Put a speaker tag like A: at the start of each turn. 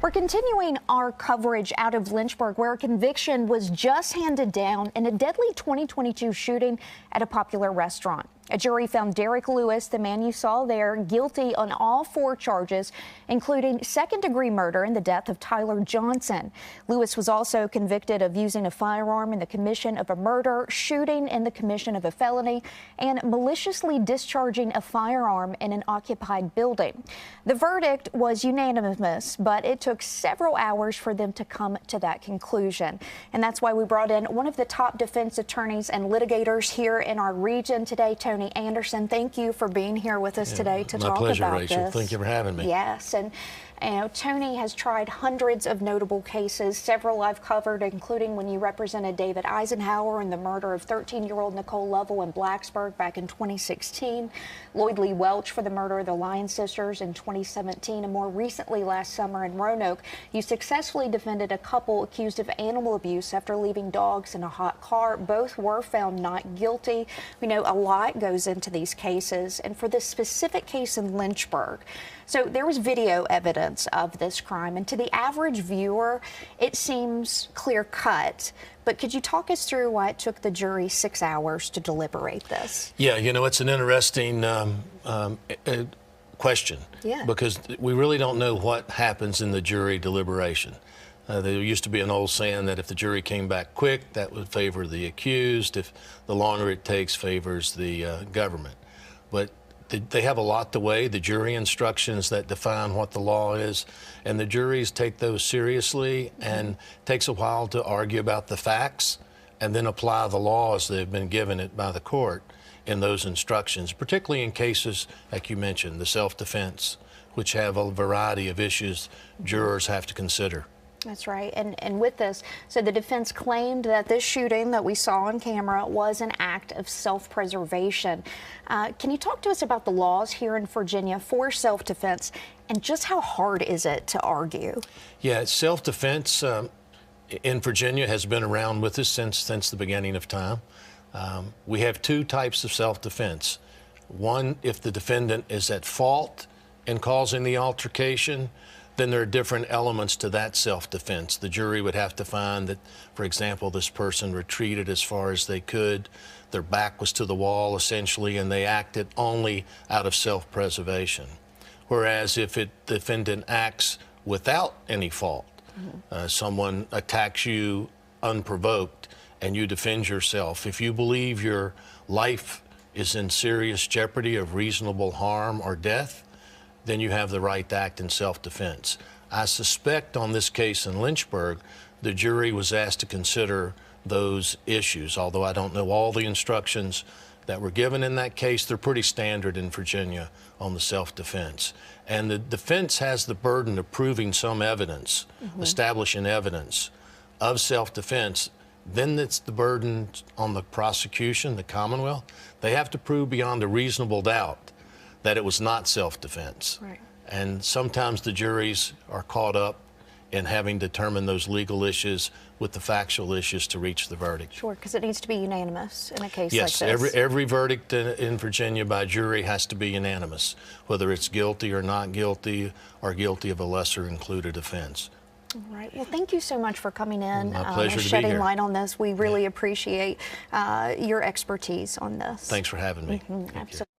A: We're continuing our coverage out of Lynchburg, where a conviction was just handed down in a deadly 2022 shooting at a popular restaurant. A jury found Derek Lewis, the man you saw there, guilty on all 4 charges, including second-degree murder in the death of Tyler Johnson. Lewis was also convicted of using a firearm in the commission of a murder, shooting in the commission of a felony, and maliciously discharging a firearm in an occupied building. The verdict was unanimous, but it took several hours for them to come to that conclusion. And that's why we brought in one of the top defense attorneys and litigators here in our region today, Tony Anderson. Thank you for being here with us today to talk about this.
B: My pleasure, Rachel. Thank you for having me.
A: Yes, and Tony has tried hundreds of notable cases, several I've covered, including when you represented David Eisenhower in the murder of 13-year-old Nicole Lovell in Blacksburg back in 2016, Lloyd Lee Welch for the murder of the Lyon sisters in 2017, and more recently last summer in Roanoke, you successfully defended a couple accused of animal abuse after leaving dogs in a hot car. Both were found not guilty. We know a lot goes into these cases, and for this specific case in Lynchburg, so there was video evidence of this crime, and to the average viewer, it seems clear-cut. But could you talk us through why it took the jury 6 hours to deliberate this?
B: Yeah, it's an interesting question.
A: Yeah.
B: Because we really don't know what happens in the jury deliberation. There used to be an old saying that if the jury came back quick, that would favor the accused. If the longer it takes, favors the government. But they have a lot to weigh, the jury instructions that define what the law is, and the juries take those seriously, and it takes a while to argue about the facts and then apply the law as they've been given it by the court in those instructions, particularly in cases, like you mentioned, the self-defense, which have a variety of issues jurors have to consider.
A: That's right. And with this, so the defense claimed that this shooting that we saw on camera was an act of self-preservation. Can you talk to us about the laws here in Virginia for self-defense, and just how hard is it to argue?
B: Yeah, self-defense in Virginia has been around with us since the beginning of time. We have 2 types of self-defense. One, if the defendant is at fault in causing the altercation, then there are different elements to that self-defense. The jury would have to find that, for example, this person retreated as far as they could, their back was to the wall essentially, and they acted only out of self-preservation. Whereas if the defendant acts without any fault, someone attacks you unprovoked and you defend yourself, if you believe your life is in serious jeopardy of reasonable harm or death, then you have the right to act in self-defense. I suspect on this case in Lynchburg, the jury was asked to consider those issues, although I don't know all the instructions that were given in that case. They're pretty standard in Virginia on the self-defense. And the defense has the burden of proving some evidence, establishing evidence of self-defense. Then it's the burden on the prosecution, the Commonwealth. They have to prove beyond a reasonable doubt that it was not self-defense.
A: Right.
B: And sometimes the juries are caught up in having determined those legal issues with the factual issues to reach the verdict.
A: Sure, because it needs to be unanimous in a case
B: like this. Yes, every verdict in Virginia by jury has to be unanimous, whether it's guilty or not guilty or guilty of a lesser included offense.
A: All right. Well, thank you so much for coming in
B: My pleasure
A: and
B: to
A: shedding
B: be here.
A: light on this. We really appreciate your expertise on this.
B: Thanks for having me.
A: Absolutely.